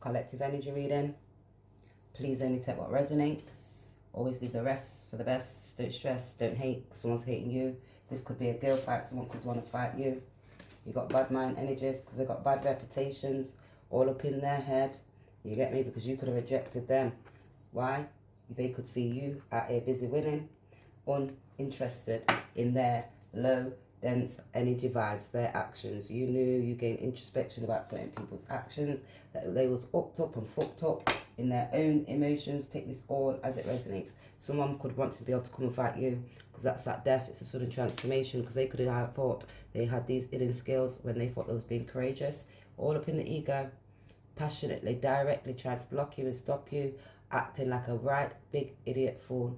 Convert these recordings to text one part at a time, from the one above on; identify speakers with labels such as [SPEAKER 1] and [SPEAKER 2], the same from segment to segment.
[SPEAKER 1] collective energy reading. Please only take what resonates. Always leave the rest for the best. Don't stress, don't hate because someone's hating you. This could be a girl fight, someone could want to fight you. You got bad mind energies because they got bad reputations all up in their head. You get me? Because you could have rejected them. Why? They could see you out here busy winning, uninterested in their low, dense energy vibes, their actions. You knew, you gained introspection about certain people's actions, that they was upped up and fucked up in their own emotions. Take this all as it resonates. Someone could want to be able to come and fight you because that's that death. It's a sudden transformation because they could have thought they had these hidden skills when they thought they was being courageous. All up in the ego, passionately, directly trying to block you and stop you, acting like a right big idiot fool.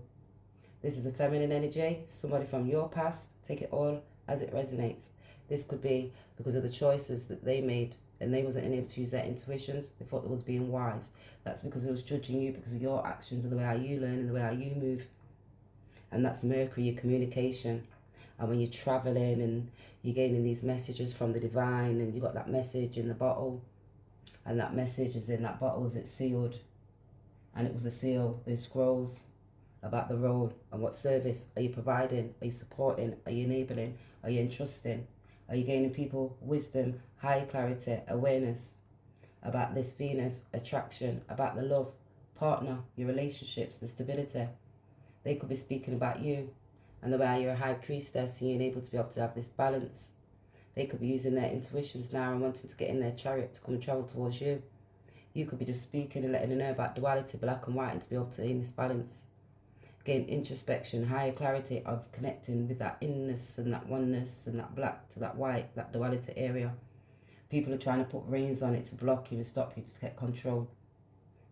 [SPEAKER 1] This is a feminine energy, somebody from your past. Take it all as it resonates. This could be because of the choices that they made and they wasn't able to use their intuitions. They thought they was being wise. That's because it was judging you because of your actions and the way how you learn and the way how you move. And that's Mercury, your communication. And when you're traveling and you're gaining these messages from the divine and you got that message in the bottle and that message is in that bottle, it's sealed. And it was a seal, those scrolls about the role and what service are you providing, are you supporting, are you enabling, are you entrusting, are you gaining people wisdom, higher clarity, awareness about this Venus attraction, about the love, partner, your relationships, the stability. They could be speaking about you and the way you're a high priestess and you're able to be able to have this balance. They could be using their intuitions now and wanting to get in their chariot to come and travel towards you. You could be just speaking and letting them know about duality, black and white, and to be able to in this balance. Gain introspection, higher clarity of connecting with that inness and that oneness and that black to that white, that duality area. People are trying to put reins on it to block you and stop you to get control.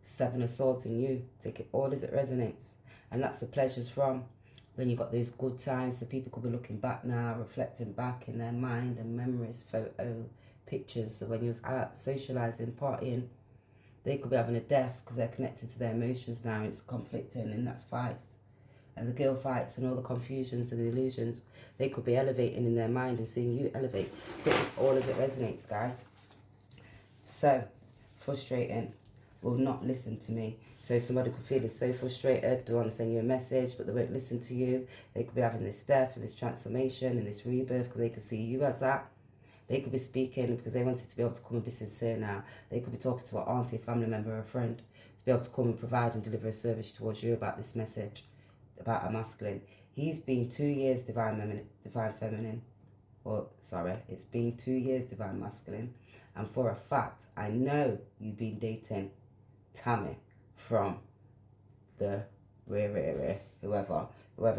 [SPEAKER 1] Seven of Swords in you. Take it all as it resonates. And that's the pleasures from. Then you've got those good times, so people could be looking back now, reflecting back in their mind and memories, photo, pictures. So when you was out socialising, partying, they could be having a death because they're connected to their emotions now. It's conflicting and that's fights. And the girl fights and all the confusions and the illusions, they could be elevating in their mind and seeing you elevate. Take this all as it resonates, guys. So, frustrating. Will not listen to me. So somebody could feel is so frustrated, they want to send you a message, but they won't listen to you. They could be having this death and this transformation and this rebirth because they could see you as that. They could be speaking because they wanted to be able to come and be sincere now. They could be talking to an auntie, a family member, or a friend to be able to come and provide and deliver a service towards you about this message, about a masculine. He's been 2 years divine feminine. Or, sorry, it's been 2 years divine masculine. And for a fact, I know you've been dating Tammy from the whoever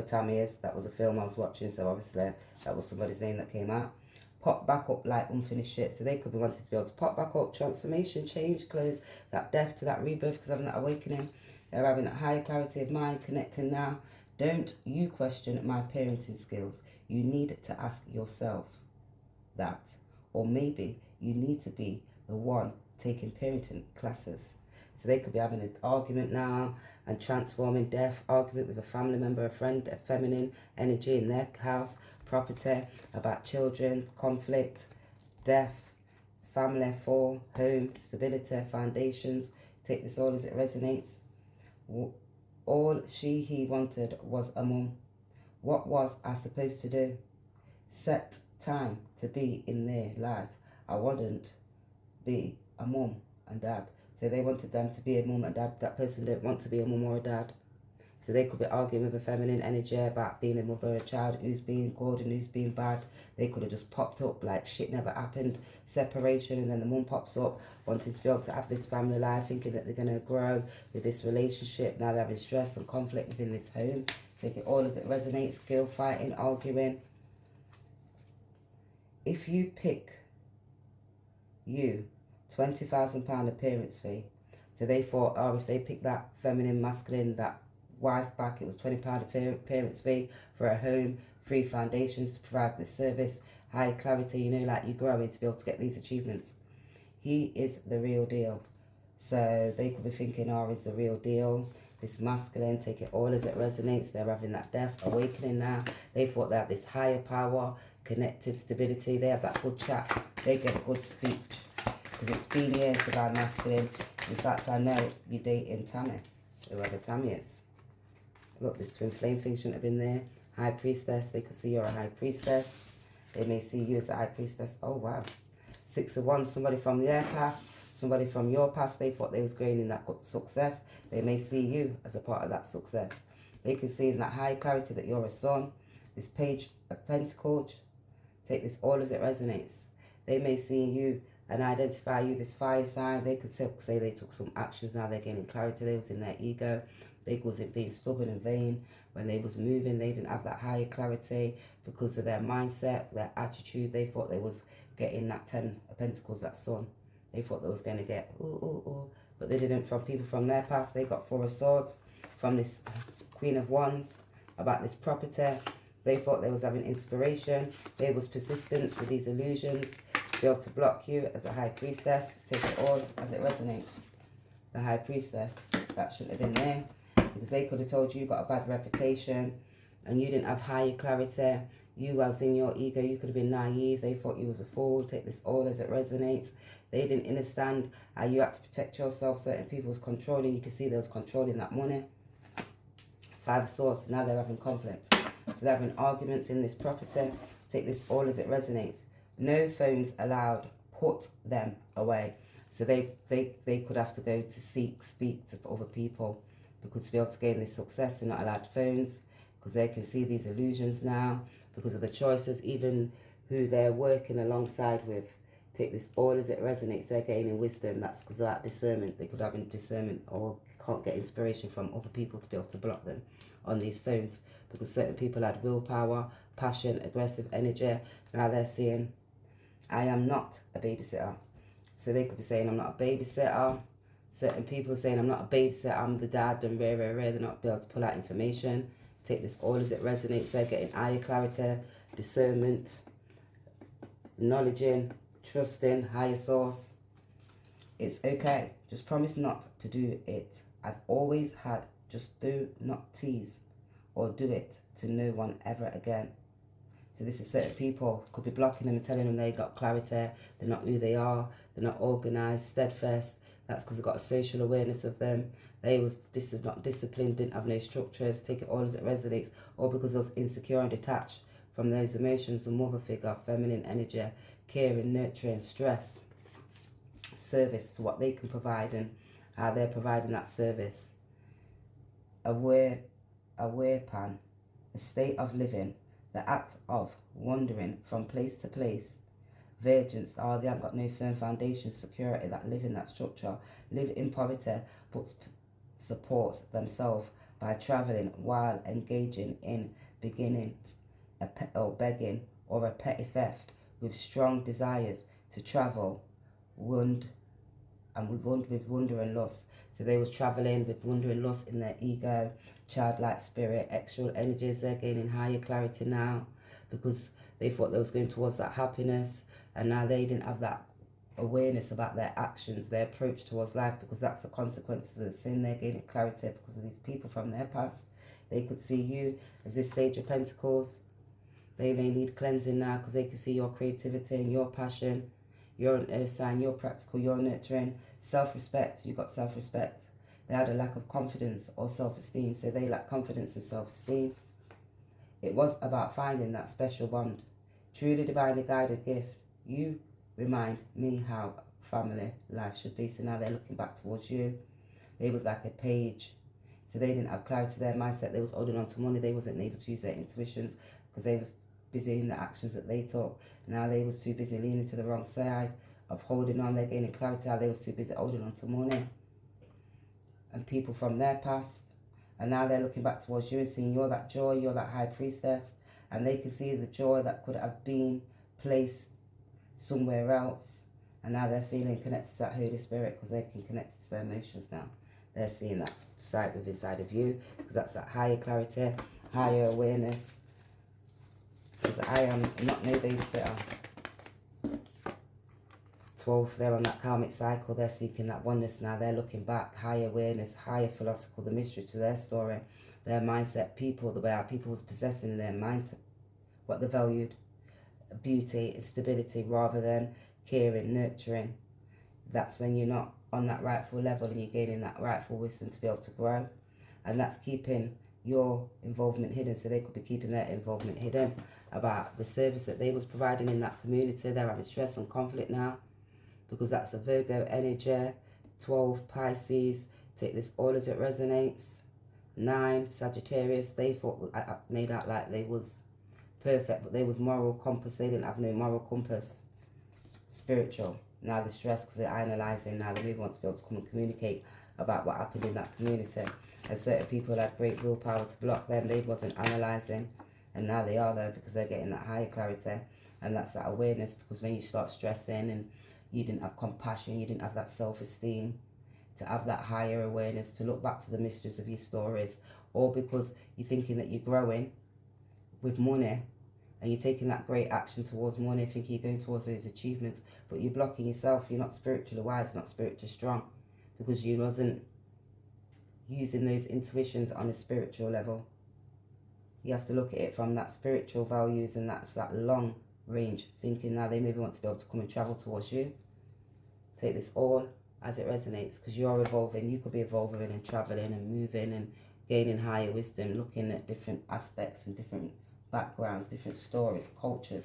[SPEAKER 1] Tammy is. That was a film I was watching, so obviously that was somebody's name that came out. Pop back up like unfinished shit. So they could be wanting to be able to pop back up, transformation, change clothes, that death to that rebirth because having that awakening. They're having that higher clarity of mind, connecting now. Don't you question my parenting skills. You need to ask yourself that. Or maybe you need to be the one taking parenting classes. So they could be having an argument now and transforming death, argument with a family member, a friend, a feminine energy in their house, property, about children, conflict, death, family, fall, home, stability, foundations. Take this all as it resonates. All he wanted was a mum. What was I supposed to do? Set time to be in their life. I wouldn't be a mum and dad. So they wanted them to be a mum and dad. That person didn't want to be a mum or a dad. So they could be arguing with a feminine energy about being a mother or a child, who's being good and who's being bad. They could have just popped up like shit never happened. Separation, and then the mum pops up wanting to be able to have this family life, thinking that they're going to grow with this relationship. Now they're having stress and conflict within this home. Take it all as it resonates. Skill, fighting, arguing. If you pick you, £20,000 appearance fee. So they thought, oh, if they pick that feminine, masculine, that wife back, it was £20 appearance fee for a home, free foundations to provide this service, high clarity, you know, like you're growing to be able to get these achievements. He is the real deal. So they could be thinking, oh, is the real deal. This masculine, take it all as it resonates. They're having that death awakening now. They thought they have this higher power, connected stability. They have that good chat. They get a good speech. Because it's been years divine masculine. In fact, I know you're dating Tammy, whoever Tammy is. Look, this twin flame thing shouldn't have been there. High priestess, they could see you're a high priestess. They may see you as a high priestess. Oh, wow. 6 of Wands, somebody from their past, somebody from your past, they thought they was going in that good success. They may see you as a part of that success. They can see in that high clarity that you're a son. This Page of Pentacles, take this all as it resonates. They may see you and identify you, this fire sign. They could say they took some actions, now they're gaining clarity. They was in their ego. They wasn't being stubborn and vain. When they was moving, they didn't have that higher clarity because of their mindset, their attitude. They thought they was getting that 10 of Pentacles, that sun. They thought they was going to get, but they didn't. From people from their past, they got 4 of Swords. From this Queen of Wands, about this property. They thought they was having inspiration. They was persistent with these illusions to be able to block you as a high priestess. Take it all as it resonates. The high priestess, that shouldn't have been there. Because they could have told you got a bad reputation and you didn't have higher clarity. You was in your ego, you could have been naive. They thought you was a fool. Take this all as it resonates. They didn't understand how you had to protect yourself. Certain people was controlling. You can see they was controlling that money. 5 of Swords, now they're having conflict. So they're having arguments in this property. Take this all as it resonates. No phones allowed. Put them away. So they could have to go to speak to other people. Because to be able to gain this success, they're not allowed phones. Because they can see these illusions now. Because of the choices, even who they're working alongside with. Take this all as it resonates. They're gaining wisdom. That's because of that discernment. They could have discernment or can't get inspiration from other people to be able to block them on these phones. Because certain people had willpower, passion, aggressive energy. Now they're seeing, I am not a babysitter. So they could be saying, I'm not a babysitter. Certain people saying, I'm not a babysitter, I'm the dad, and rare. They're not be able to pull out information. Take this all as it resonates. They're getting higher clarity, discernment, acknowledging, trusting, higher source. It's okay. Just promise not to do it. I've always had, just do not tease or do it to no one ever again. So this is certain people could be blocking them and telling them they got clarity. They're not who they are. They're not organised, steadfast. That's because they've got a social awareness of them. They was not disciplined, didn't have no structures. Take it all as it resonates. Or because they was insecure and detached from those emotions. A mother figure, feminine energy, caring, nurturing, stress, service, what they can provide and how they're providing that service. Aware pan, a state of living, the act of wandering from place to place. Virgins, they haven't got no firm foundation, security, that live in that structure, live in poverty, but supports themselves by travelling while engaging in beginnings or begging or a petty theft, with strong desires to travel, with wonder and lust. So they was travelling with wonder and lust in their ego, childlike spirit, external energies. They're gaining higher clarity now because they thought they was going towards that happiness. And now they didn't have that awareness about their actions, their approach towards life, because that's the consequences of the sin. They're gaining clarity because of these people from their past. They could see you as this Sage of Pentacles. They may need cleansing now because they can see your creativity and your passion. You're an earth sign, you're practical, you're nurturing. Self-respect, you got self-respect. They had a lack of confidence or self-esteem, so they lack confidence and self-esteem. It was about finding that special bond. Truly divinely guided gift. You remind me how family life should be. So now they're looking back towards you. They was like a page. So they didn't have clarity to their mindset. They was holding on to money. They wasn't able to use their intuitions because they was busy in the actions that they took. Now they was too busy leaning to the wrong side of holding on. They're gaining clarity how they was too busy holding on to money. And people from their past. And now they're looking back towards you and seeing you're that joy, you're that high priestess. And they can see the joy that could have been placed somewhere else. And now they're feeling connected to that Holy Spirit because they can connect it to their emotions now. They're seeing that side within inside of you because that's that higher clarity, higher awareness. Because I am not no babysitter. 12, they're on that karmic cycle. They're seeking that oneness now. They're looking back, higher awareness, higher philosophical, the mystery to their story, their mindset, people, the way our people was possessing their mind, what they valued, beauty and stability rather than caring, nurturing. That's when you're not on that rightful level and you're gaining that rightful wisdom to be able to grow. And that's keeping your involvement hidden. So they could be keeping their involvement hidden about the service that they was providing in that community. They're having stress and conflict now because that's a Virgo energy. 12 Pisces, take this all as it resonates. 9 Sagittarius, they thought, I made out like they was perfect, but they was moral compass. They didn't have no moral compass. Spiritual. Now they're stressed because they're analysing. Now they really want to be able to come and communicate about what happened in that community. And certain people had great willpower to block them. They wasn't analysing. And now they are there because they're getting that higher clarity. And that's that awareness, because when you start stressing and you didn't have compassion, you didn't have that self-esteem, to have that higher awareness, to look back to the mysteries of your stories, or because you're thinking that you're growing with money and you're taking that great action towards money, thinking you're going towards those achievements, but you're blocking yourself. You're not spiritually wise, not spiritually strong, because you wasn't using those intuitions on a spiritual level. You have to look at it from that spiritual values, and that's that long range thinking. Now they maybe want to be able to come and travel towards you. Take this all as it resonates, because you're evolving. You could be evolving and traveling and moving and gaining higher wisdom, looking at different aspects and different backgrounds, different stories, cultures.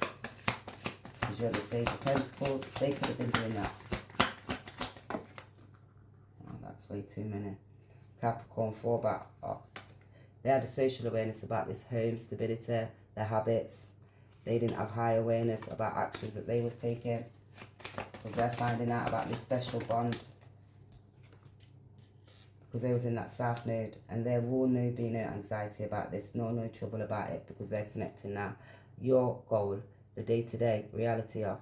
[SPEAKER 1] Because you're the Sage of Pentacles. They could have been doing that. Oh, that's way too many. Capricorn 4 back up. They had a social awareness about this home stability, their habits. They didn't have high awareness about actions that they was taking, because they're finding out about this special bond, because they was in that South Node, and there will be no anxiety about this, no trouble about it, because they're connecting now. Your goal, the day-to-day reality of,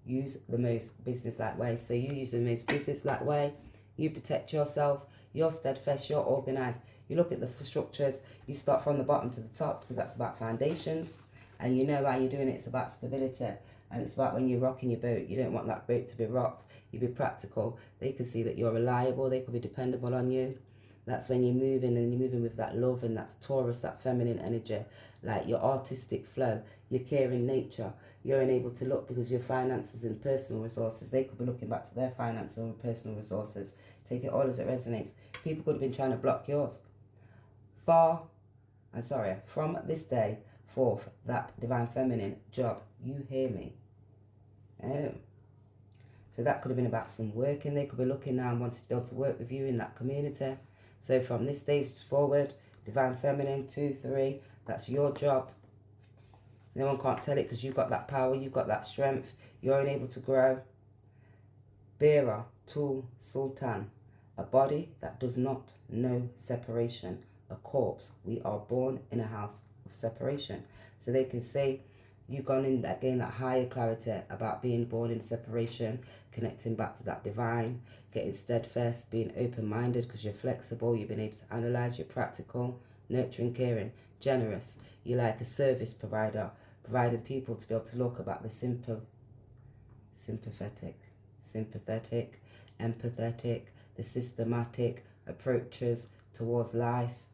[SPEAKER 1] use the most business-like way. So you use the most business-like way, you protect yourself, you're steadfast, you're organized. You look at the structures, you start from the bottom to the top, because that's about foundations. And you know why you're doing it. It's about stability. And it's about when you're rocking your boat. You don't want that boat to be rocked. You be practical. They can see that you're reliable. They could be dependable on you. That's when you're moving, and you're moving with that love, and that's Taurus, that feminine energy. Like your artistic flow, your caring nature. You're unable to look because your finances and personal resources, they could be looking back to their finances and personal resources. Take it all as it resonates. People could have been trying to block yours. From this day forth, that divine feminine job, you hear me? So that could have been about some working. They could be looking now and wanting to be able to work with you in that community. So from this stage forward, divine feminine, 2, 3, that's your job. No one can't tell it, because you've got that power, you've got that strength, you're unable to grow. Bearer, Tul, Sultan, a body that does not know separation. A corpse. We are born in a house of separation. So they can say you've gone in again that higher clarity about being born in separation, connecting back to that divine, getting steadfast, being open-minded because you're flexible, you've been able to analyze, you're practical, nurturing, caring, generous. You're like a service provider, providing people to be able to look about the sympathetic, empathetic, the systematic approaches towards life.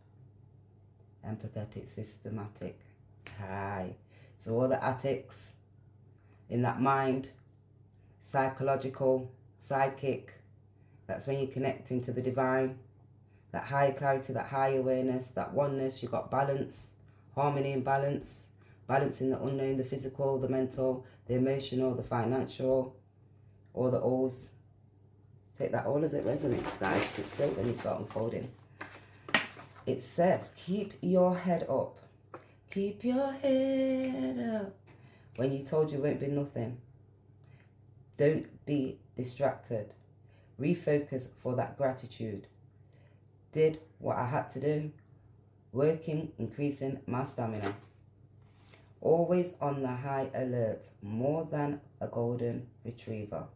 [SPEAKER 1] Empathetic, systematic. Hi. So all the attics in that mind, psychological, psychic, that's when you're connecting to the divine, that higher clarity, that higher awareness, that oneness. You've got balance, harmony and balance, balancing the unknown, the physical, the mental, the emotional, the financial, all the alls. Take that all as it resonates, guys. It's great when you start unfolding. It says, keep your head up. Keep your head up. When you told you won't be nothing. Don't be distracted. Refocus for that gratitude. Did what I had to do. Working, increasing my stamina. Always on the high alert. More than a golden retriever.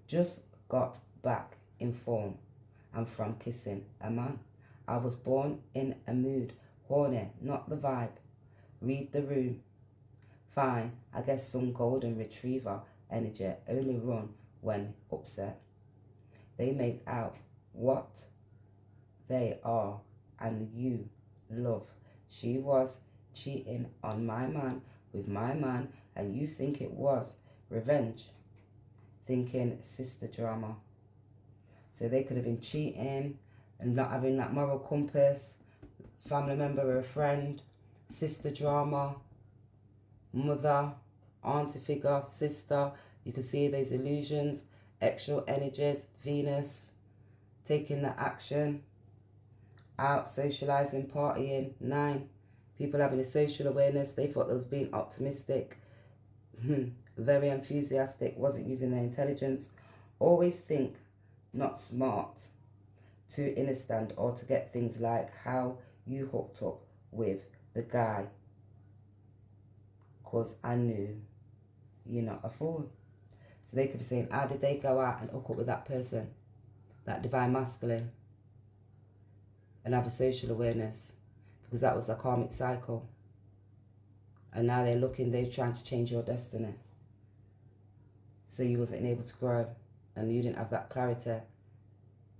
[SPEAKER 1] Just got back in form. I'm from kissing a man. I was born in a mood. Horny, not the vibe. Read the room. Fine, I guess some golden retriever energy only run when upset. They make out what they are, and you love. She was cheating on my man with my man, and you think it was revenge. Thinking sister drama. So they could have been cheating and not having that moral compass, family member or a friend, sister drama, mother, auntie figure, sister. You can see those illusions, external energies, Venus, taking the action, out, socializing, partying. 9, people having a social awareness. They thought they was being optimistic, very enthusiastic, wasn't using their intelligence. Always think, not smart, to understand or to get things like how you hooked up with the guy. Because I knew you're not a fool. So they could be saying, how did they go out and hook up with that person, that divine masculine, and have a social awareness? Because that was a karmic cycle. And now they're trying to change your destiny. So you wasn't able to grow and you didn't have that clarity,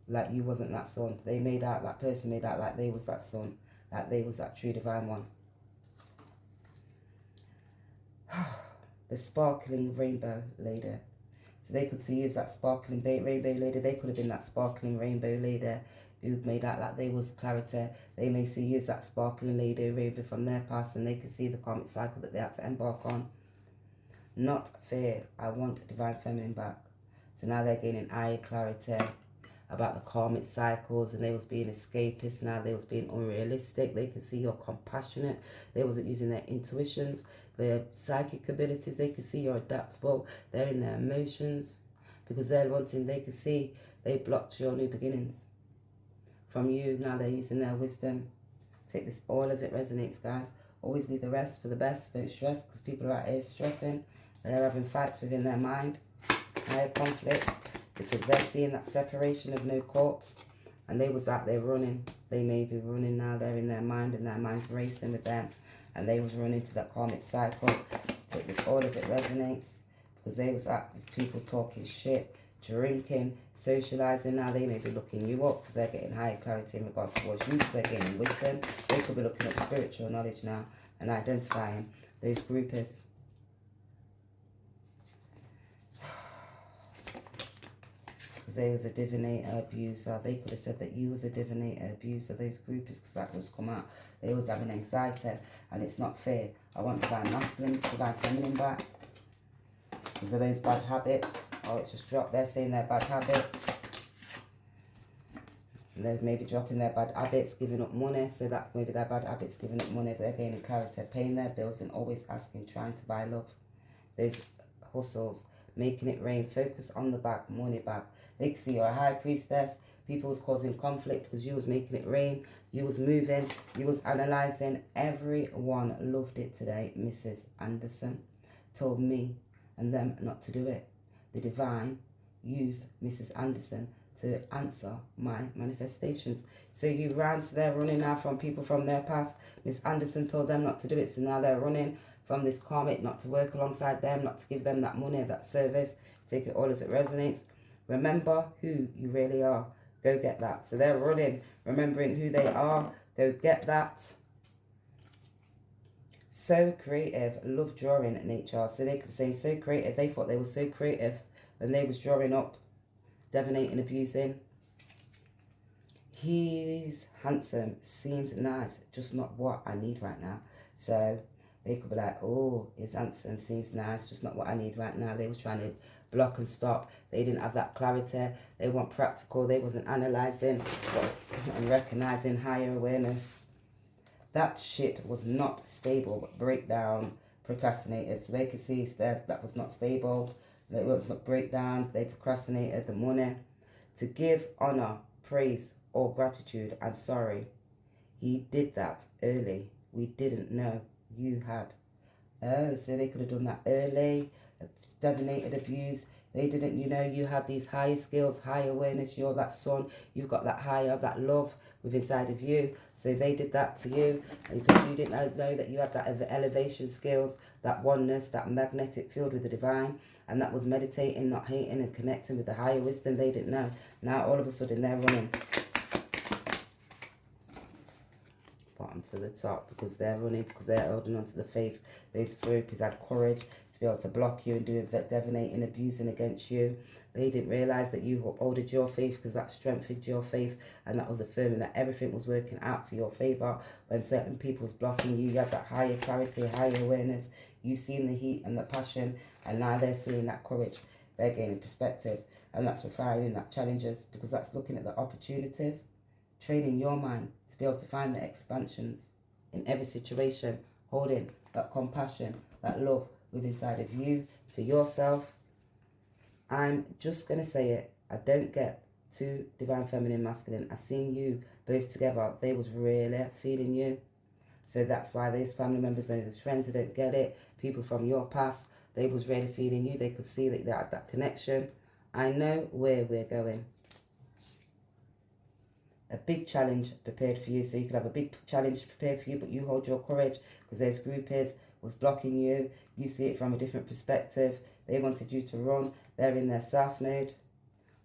[SPEAKER 1] like you wasn't that son. They made out, that person made out like they was that son, like they was that true divine one. The sparkling rainbow lady. So they could see you as that sparkling rainbow lady. They could have been that sparkling rainbow lady who made out like they was clarity. They may see you as that sparkling lady rainbow from their past, and they could see the karmic cycle that they had to embark on. Not fair. I want divine feminine back. So now they're gaining higher clarity about the karmic cycles, and they was being escapist. Now they was being unrealistic. They could see you're compassionate. They wasn't using their intuitions, their psychic abilities. They could see you're adaptable. They're in their emotions because they're wanting, they could see they blocked your new beginnings from you. Now they're using their wisdom. Take this all as it resonates, guys. Always leave the rest for the best. Don't stress, because people are out here stressing. They're having fights within their mind, higher conflicts, because they're seeing that separation of no corpse, and they was out there running. They may be running now. They're in their mind, and their mind's racing with them, and they was running to that karmic cycle. Take this all as it resonates, because they was out with people talking shit, drinking, socializing. Now they may be looking you up because they're getting higher clarity in regards towards you, because they're gaining wisdom. They could be looking up spiritual knowledge now and identifying those groupies. Because they was a divinator abuser. They could have said that you was a divinator abuser, those groupies, because that was come out. They was having anxiety, and it's not fair. I want divine masculine, divine feminine back. Because of those bad habits. Oh, it's just dropped. They're saying they're bad habits. And they're maybe dropping their bad habits, giving up money. So that maybe their bad habits, giving up money. They're gaining clarity, paying their bills, and always asking, trying to buy love. Those hustles, making it rain. Focus on the back, money back. They can see you're a high priestess. People was causing conflict because you was making it rain. You was moving. You was analysing. Everyone loved it today. Mrs. Anderson told me and them not to do it. The divine used Mrs. Anderson to answer my manifestations. So you ran, so they're running now from people from their past. Miss Anderson told them not to do it, so now they're running from this karmic, not to work alongside them, not to give them that money, that service. Take it all as it resonates. Remember who you really are. Go get that. So they're running, remembering who they are. Go get that. So creative. Love drawing at nature. So they could say so creative. They thought they were so creative when they was drawing up, divinating, abusing. He's handsome. Seems nice. Just not what I need right now. So they could be like, oh, he's handsome. Seems nice. Just not what I need right now. They was trying to block and stop. They didn't have that clarity. They weren't practical. They wasn't analysing and recognising higher awareness. That shit was not stable. Breakdown, procrastinated. So they could see that was not stable. That was not breakdown. They procrastinated the money. To give honour, praise or gratitude. I'm sorry. He did that early. We didn't know you had. Oh, so they could have done that early. Dominated abuse. They didn't, you had these higher skills, high awareness. You're that son. You've got that higher, that love within inside of you. So they did that to you because you didn't know that you had that elevation skills, that oneness, that magnetic field with the divine. And that was meditating, not hating, and connecting with the higher wisdom. They didn't know. Now all of a sudden they're running bottom to the top because they're running, because they're holding on to the faith. Those groupies had courage to be able to block you and do divinating, abusing against you. They didn't realize that you upholded your faith, because that strengthened your faith, and that was affirming that everything was working out for your favor. When certain people was blocking you, you had that higher clarity, higher awareness. You seen the heat and the passion, and now they're seeing that courage. They're gaining perspective, and that's refining that challenges, because that's looking at the opportunities, training your mind to be able to find the expansions in every situation, holding that compassion, that love within inside of you for yourself. I'm just going to say it. I don't get two divine feminine masculine. I seen you both together. They was really feeling you. So that's why those family members and those friends that don't get it, people from your past, they was really feeling you. They could see that they had that connection. I know where we're going. A big challenge prepared for you. So you could have a big challenge prepared for you, but you hold your courage, because those groupies was blocking you. You see it from a different perspective. They wanted you to run. They're in their south node.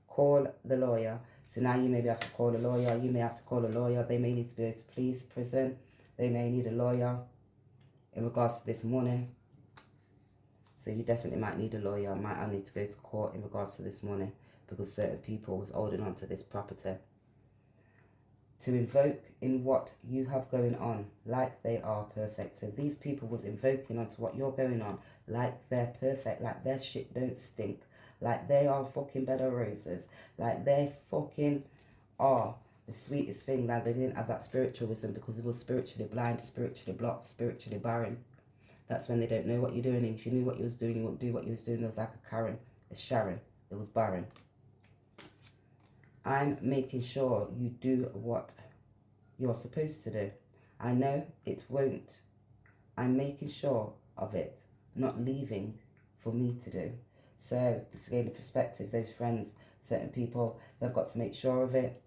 [SPEAKER 1] Call the lawyer. So now you maybe have to call a lawyer. You may have to call a lawyer. They may need to go to police, prison. They may need a lawyer in regards to this money. So you definitely might need a lawyer. I need to go to court in regards to this money, because certain people was holding on to this property. To invoke in what you have going on like they are perfect. So these people was invoking onto what you're going on like they're perfect, like their shit don't stink, like they are fucking bed of roses, like they fucking are the sweetest thing. Like they didn't have that spiritual wisdom, because it was spiritually blind, spiritually blocked, spiritually barren. That's when they don't know what you're doing, and if you knew what you was doing, you wouldn't do what you was doing. There was like a Karen, a Sharon, there was barren. I'm making sure you do what you're supposed to do. I know it won't. I'm making sure of it, not leaving for me to do. So to gain a perspective, those friends, certain people, they've got to make sure of it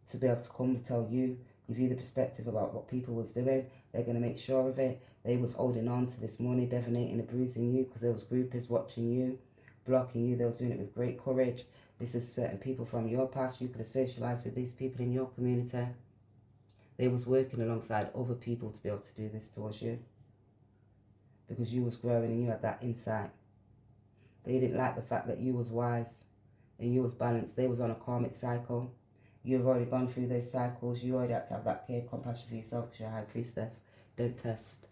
[SPEAKER 1] to be able to come and tell you, give you the perspective about what people was doing. They're going to make sure of it. They was holding on to this money, divinating, abusing you, because there was groupers watching you, blocking you. They was doing it with great courage. This is certain people from your past. You could have socialized with these people in your community. They was working alongside other people to be able to do this towards you, because you was growing and you had that insight. They didn't like the fact that you was wise and you was balanced. They was on a karmic cycle. You've already gone through those cycles. You already had to have that care, compassion for yourself, because you're a high priestess. Don't test.